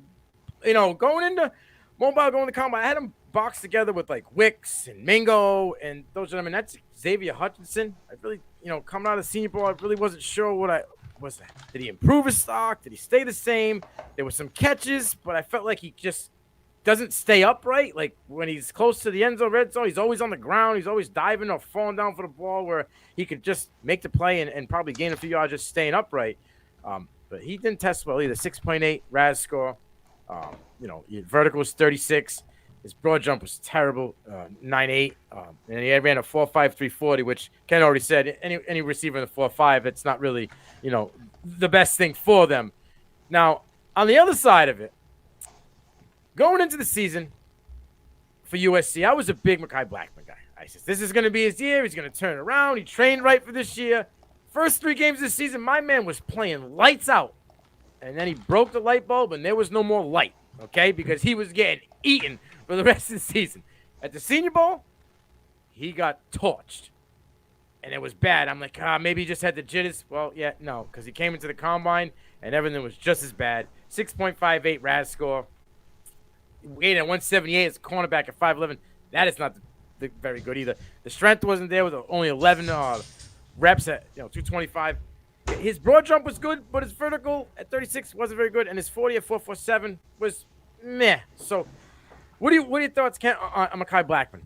going into mobile, going to combine. I had him boxed together with Wicks and Mingo and those gentlemen. That's Xavier Hutchinson. I really, coming out of Senior Bowl, I really wasn't sure what was that. Did he improve his stock? Did he stay the same? There were some catches, but I felt like he just doesn't stay upright. When he's close to the end zone, red zone, he's always on the ground. He's always diving or falling down for the ball where he could just make the play and probably gain a few yards just staying upright. But he didn't test well either. 6.8 RAS score. Vertical was 36. His broad jump was terrible, 9.8. And he ran a 4.5 340, which Ken already said any receiver in the 4.5, it's not really, the best thing for them. Now, on the other side of it, going into the season for USC, I was a big Mekhi Blackman guy. I said, this is going to be his year. He's going to turn around. He trained right for this year. First 3 games of the season, my man was playing lights out. And then he broke the light bulb, and there was no more light, okay? Because he was getting eaten for the rest of the season. At the Senior Bowl, he got torched. And it was bad. I'm like, maybe he just had the jitters. Well, yeah, no, because he came into the combine, and everything was just as bad. 6.58 RAS score. Weighted at 178 as a cornerback at 5'11". That is not very good either. The strength wasn't there with only 11 reps at 225. His broad jump was good, but his vertical at 36 wasn't very good, and his 40 at 4.47 was meh. So, what are your thoughts, Kent, on Mekhi Blackman?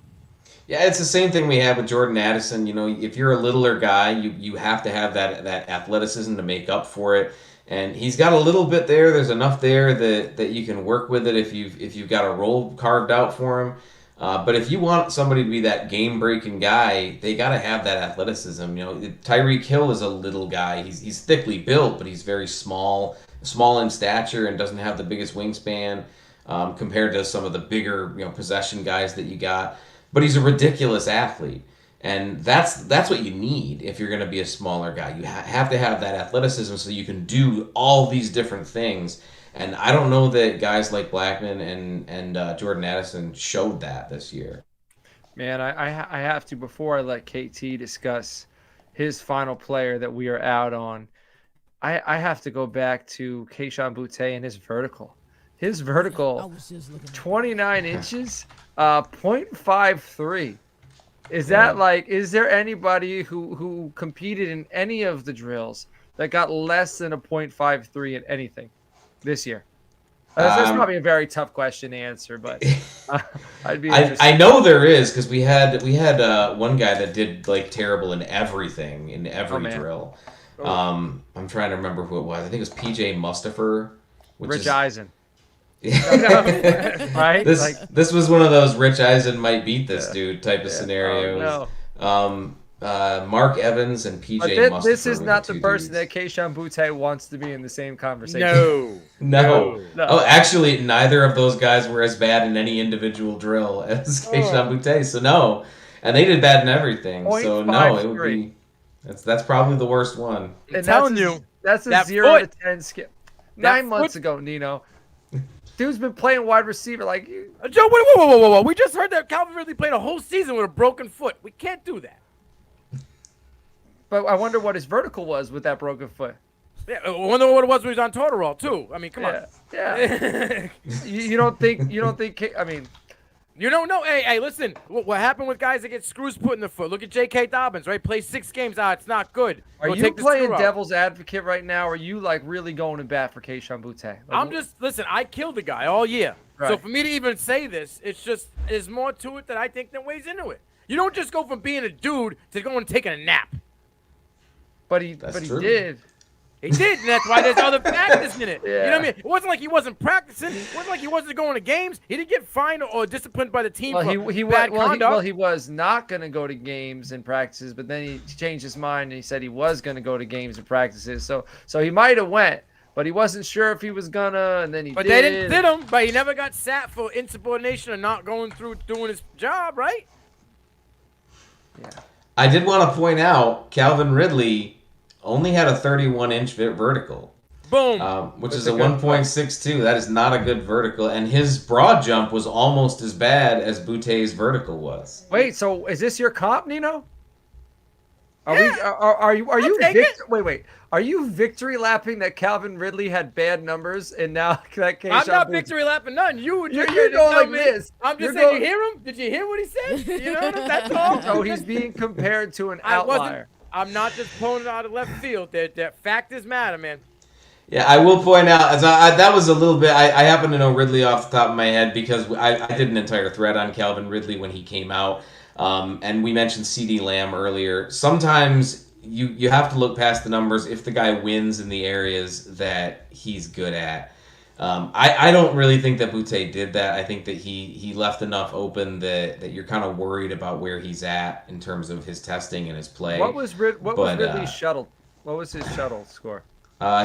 Yeah, it's the same thing we had with Jordan Addison. You know, if you're a littler guy, you have to have that athleticism to make up for it. And he's got a little bit there. There's enough there that you can work with it if you've got a role carved out for him. But if you want somebody to be that game breaking guy, they got to have that athleticism. You know, Tyreek Hill is a little guy. He's thickly built, but he's very small in stature, and doesn't have the biggest wingspan compared to some of the bigger possession guys that you got. But he's a ridiculous athlete. And that's what you need if you're going to be a smaller guy. You have to have that athleticism so you can do all these different things. And I don't know that guys like Blackman and Jordan Addison showed that this year. Man, I have to, before I let KT discuss his final player that we are out on, I have to go back to Kayshon Boutte and his vertical. His vertical, 29 inches, 0.53. Is that is there anybody who competed in any of the drills that got less than a 0.53 in anything this year? That's probably a very tough question to answer, but I'd be interested. I know there is, because we had one guy that did terrible in everything, in every drill. I'm trying to remember who it was. I think it was PJ Mustafer. Rich Eisen. Yeah. Right? This was one of those Rich Eisen might beat this dude type of scenarios. Oh, no. Mark Evans and PJ Mustafer. This is not the person that Kayshon Boutte wants to be in the same conversation. No. Oh, actually, neither of those guys were as bad in any individual drill as Kayshon Boutte. So no, and they did bad in everything. So no, it would be. That's probably the worst one. I'm telling you, that's a 0 to 10 skip. 9 months ago, Nino. Dude's been playing wide receiver like you. Joe, whoa. We just heard that Calvin Ridley played a whole season with a broken foot. We can't do that. But I wonder what his vertical was with that broken foot. Yeah, I wonder what it was when he was on Toradol too. I mean, come on. Yeah. you don't think? I mean, you don't know. Hey, listen. What happened with guys that get screws put in the foot? Look at J.K. Dobbins, right? Plays 6 games. It's not good. Are you playing devil's advocate right now? Or are you really going to bat for Kayshon Boutte? Listen. I killed the guy all year. Right. So for me to even say this, there's more to it that I think that weighs into it. You don't just go from being a dude to going and taking a nap. But he did. He did, and that's why there's other factors in it. Yeah. You know what I mean? It wasn't like he wasn't practicing. It wasn't like he wasn't going to games. He didn't get fined or disciplined by the team for bad conduct. He was not going to go to games and practices, but then he changed his mind and he said he was going to go to games and practices. So he might have went, but he wasn't sure if he was gonna, and then he did. But they didn't sit him, but he never got sat for insubordination or not going through doing his job, right? Yeah. I did want to point out Calvin Ridley only had a 31-inch vertical. Boom. Which is a 1.62. That is not a good vertical. And his broad jump was almost as bad as Boutte's vertical was. Wait, so is this your comp, Nino? Are you victory lapping that Calvin Ridley had bad numbers and now that Kayshon I'm not victory lapping none. You're going like this. I'm just saying, you hear him? Did you hear what he said? You know, that's all. So he's being compared to an outlier. I'm not just pulling it out of left field. That factors matter, man. Yeah, I will point out, that was a little bit, I happen to know Ridley off the top of my head because I did an entire thread on Calvin Ridley when he came out. And we mentioned CeeDee Lamb earlier. Sometimes you have to look past the numbers if the guy wins in the areas that he's good at. I don't really think that Boutte did that. I think that he left enough open that you're kind of worried about where he's at in terms of his testing and his play. What was Ridley's shuttle? What was his shuttle score?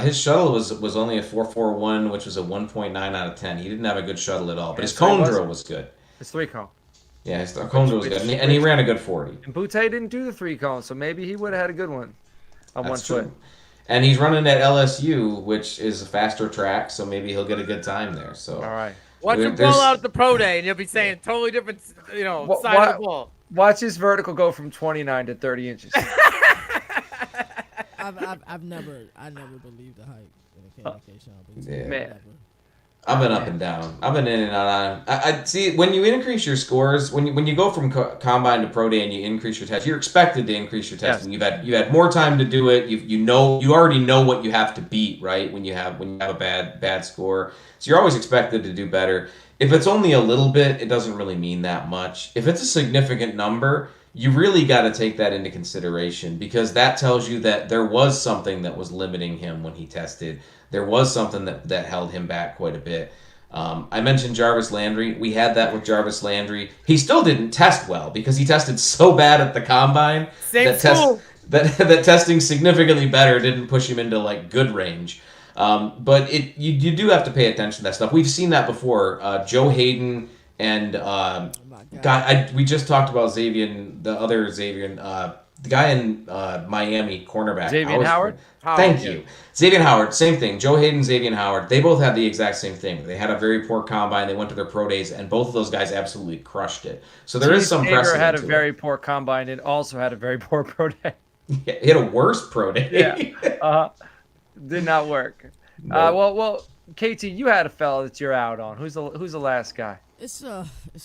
His shuttle was only a 4.41, which was a 1.9 out of 10. He didn't have a good shuttle at all, but his cone drill was good. His 3-cone. Yeah, his cone drill was good, and he ran a good 40. And Boutte didn't do the 3-cone, so maybe he would have had a good one on That's one true. foot. And he's running at LSU, which is a faster track, so maybe he'll get a good time there. So all right, watch him ball out at the pro day, and you'll be saying totally different, side of the ball. Watch his vertical go from 29 to 30 inches. I never believed the hype when it came to Kayshon Boutte. Man. I've been up and down. I've been in and out. I see when you increase your scores, when you go from combine to pro day and you increase your test, you're expected to increase your testing. Yes. You've had more time to do it. You already know what you have to beat, right? When you have a bad score, so you're always expected to do better. If it's only a little bit, it doesn't really mean that much. If it's a significant number, you really got to take that into consideration because that tells you that there was something that was limiting him when he tested. There was something that held him back quite a bit. I mentioned Jarvis Landry. We had that with Jarvis Landry. He still didn't test well because he tested so bad at the combine that testing significantly better didn't push him into like good range. But you do have to pay attention to that stuff. We've seen that before. Joe Hayden and we just talked about Xavier, the other Xavier, the guy in Miami, cornerback. Xavier Howard? Thank you. Xavier Howard, same thing. Joe Hayden, Xavier Howard, they both had the exact same thing. They had a very poor combine. They went to their pro days, and both of those guys absolutely crushed it. So there is some precedent. Xavier had a very poor combine and also had a very poor pro day. Yeah, he had a worse pro day. Yeah. Did not work. Nope. Well, KT, you had a fella that you're out on. Who's the last guy? It's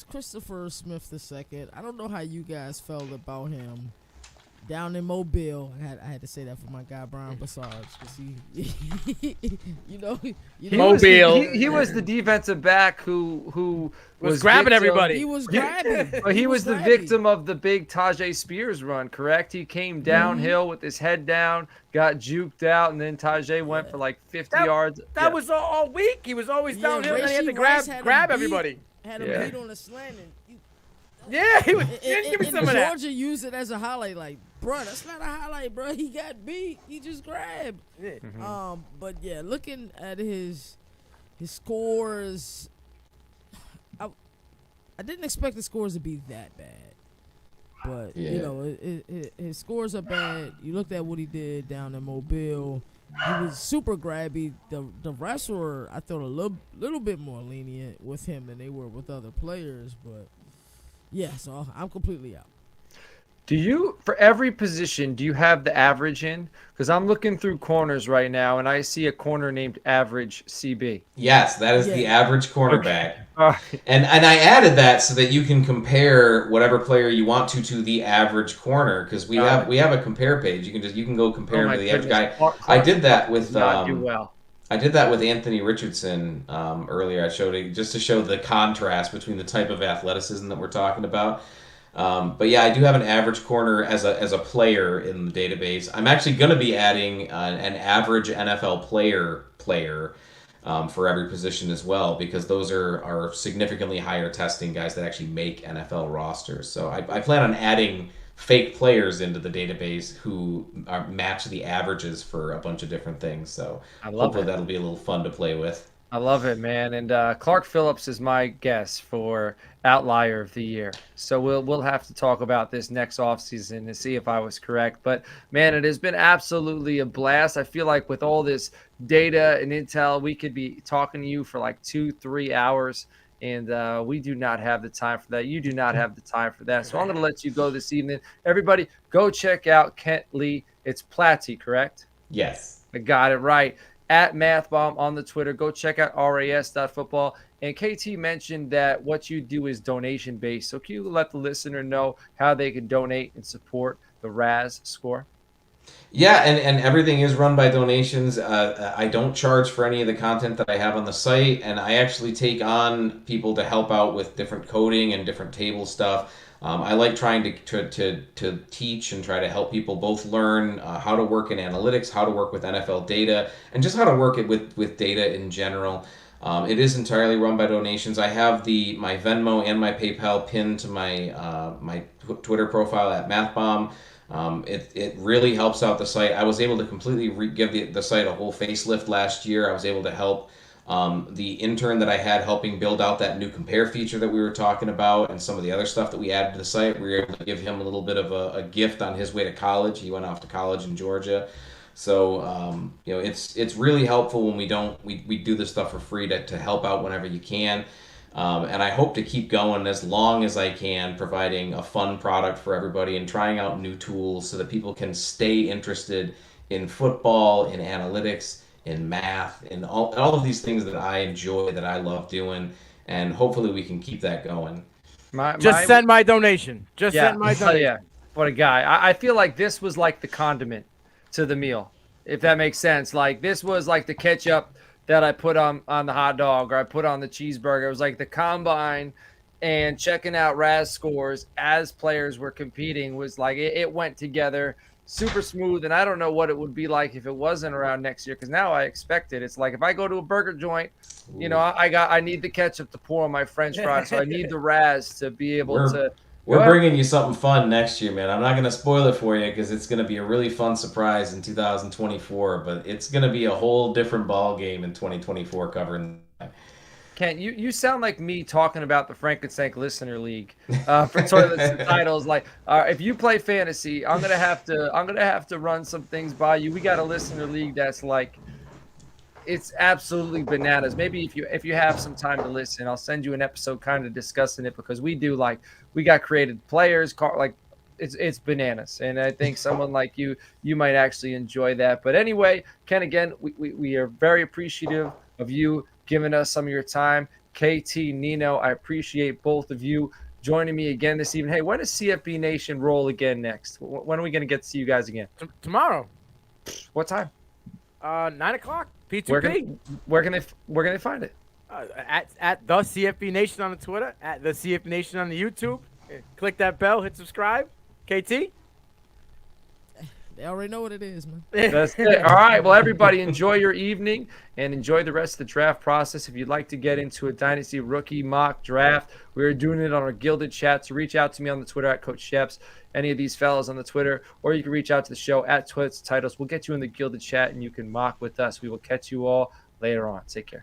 Christopher Smith II. I don't know how you guys felt about him down in Mobile. I had to say that for my guy Brian Bassage because he Mobile. He was the defensive back who was grabbing everybody. He was grabbing. He was the victim of the big Tajay Spears run, correct? He came downhill with his head down, got juked out, and then Tajay went for like 50 yards. That was all week. He was always downhill, and he had to grab everybody. Had him beat on a slant. He was. Give me some of that. Georgia used it as a highlight, like, bro, that's not a highlight, bro. He got beat. He just grabbed. But yeah, looking at his scores, I didn't expect the scores to be that bad. But his scores are bad. You looked at what he did down in Mobile. He was super grabby. The refs were, I thought, a little bit more lenient with him than they were with other players. But yeah, so I'm completely out. Do you, for every position, do you have the average in? Because I'm looking through corners right now, and I see a corner named Average CB. Yes, that is the average cornerback. And I added that so that you can compare whatever player you want to the average corner because we have a compare page. You can go compare him to the average guy. I did that with I did that with Anthony Richardson earlier. I showed it just to show the contrast between the type of athleticism that we're talking about. But yeah, I do have an average corner as a player in the database. I'm actually going to be adding an average NFL player for every position as well because those are significantly higher testing guys that actually make NFL rosters. So I plan on adding fake players into the database who match the averages for a bunch of different things. So hopefully that'll be a little fun to play with. I love it, man. And Clark Phillips is my guess for Outlier of the Year. So we'll have to talk about this next offseason to see if I was correct. But, man, it has been absolutely a blast. I feel like with all this data and intel, we could be talking to you for like 2-3 hours. And we do not have the time for that. You do not have the time for that. So I'm going to let you go this evening. Everybody, go check out Kent Lee. It's Platte, correct? Yes. I got it right. At MathBomb on the Twitter. Go check out RAS.football. And KT mentioned that what you do is donation-based. So can you let the listener know how they can donate and support the RAS score? Yeah, and everything is run by donations. I don't charge for any of the content that I have on the site, and I actually take on people to help out with different coding and different table stuff. I like trying to teach and try to help people both learn how to work in analytics, how to work with NFL data, and just how to work it with data in general. It is entirely run by donations. I have my Venmo and my PayPal pinned to my Twitter profile at MathBomb. It really helps out the site. I was able to completely give the site a whole facelift last year. I was able to help the intern that I had helping build out that new compare feature that we were talking about and some of the other stuff that we added to the site. We were able to give him a little bit of a gift on his way to college. He went off to college in Georgia. So, it's really helpful when we do this stuff for free to help out whenever you can. And I hope to keep going as long as I can, providing a fun product for everybody and trying out new tools so that people can stay interested in football, in analytics, in math, and all of these things that I enjoy, that I love doing, and hopefully we can keep that going. Just send my donation. Just Yeah, send my donation. yeah. What a guy. I feel like this was like the condiment to the meal, if that makes sense. Like this was like the ketchup that I put on the hot dog or I put on the cheeseburger. It was like the combine and checking out RAS scores as players were competing was like it went together super smooth. And I don't know what it would be like if it wasn't around next year, because now I expect it. It's like if I go to a burger joint, you know, I need the ketchup to pour on my French fries, so I need the RAS to be able to. We're bringing you something fun next year, man. I'm not going to spoil it for you because it's going to be a really fun surprise in 2024, but it's going to be a whole different ball game in 2024 covering that. Kent, you sound like me talking about the Frankenstein Listener League for toilets and titles. Like, if you play fantasy, I'm gonna have to run some things by you. We got a listener league that's like, it's absolutely bananas. Maybe if you have some time to listen, I'll send you an episode kind of discussing it, because we got created players, like it's bananas. And I think someone like you might actually enjoy that. But anyway, Ken, again, we are very appreciative of you giving us some of your time. KT, Nino, I appreciate both of you joining me again this evening. Hey, when does CFB Nation roll again next? When are we going to get to see you guys again? Tomorrow. What time? 9:00. P2P. Where can they find it? At the CFB Nation on the Twitter, at the CFB Nation on the YouTube. Click that bell, hit subscribe. KT. They already know what it is, man. That's it. All right. Well, everybody, enjoy your evening and enjoy the rest of the draft process. If you'd like to get into a Dynasty rookie mock draft, we're doing it on our Gilded Chat. So reach out to me on the Twitter at Coach Sheps, any of these fellas on the Twitter, or you can reach out to the show at Twits Titles. We'll get you in the Gilded Chat and you can mock with us. We will catch you all later on. Take care.